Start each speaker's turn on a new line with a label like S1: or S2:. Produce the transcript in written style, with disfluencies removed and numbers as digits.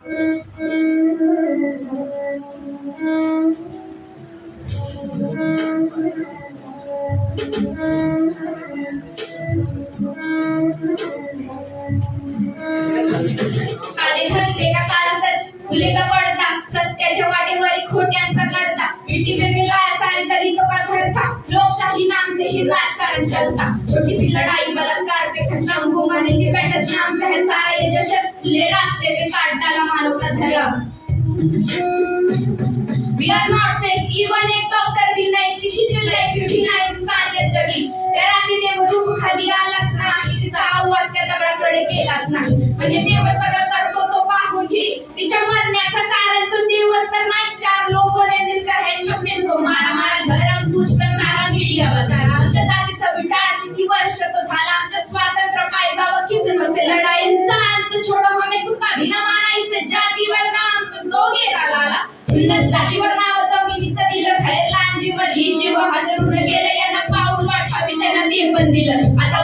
S1: काले धरते का काला सच खुले का पडता सत्याच्या वाटेवरी खोट्यांचा करता मिट्टी में मिलाया सारे दलितों का घर था लोकशाही नाम से ही राजकारण चलता छोटी सी लड़ाई बलात्कार पे खत्म वुमन इंडिपेंडेंस नाम से है सारा ये जश्न खुले रास्ते पे काट डाला मानव का धर्म We are not safe even एक डॉक्टर भी नाही चिठ्ठी चिल्लाई चिठ्ठी नाही इंसानियत जगी जराती देव रूप खाली आलाच नाही तिचा आवाज त्या दगडाकडे गेलाच नाही म्हणजे देव सगळं करतो तो पाहून घे तिच्या मरण्याचं कारण तो देवच तर नाही चार लोक ने मिलकर है छपने को मारा मारा धर्म तुझ कर सारा मीडिया बचारा आमच्या जातीचा विटाळ किती वर्ष तो झाला आमच्या स्वातंत्र्य पायबाबा किती नसे लढाई इंसान तो छोड़ो हमें कुत्ता भी न माना इससे जातीवर नाम तुम दोगे का लाला जातीवर नाव जमिनीचं दिलं खैर लांजी मध्ये जीव हादरून गेले यांना पाऊल वाटावी त्यांना ते पण दिलं आता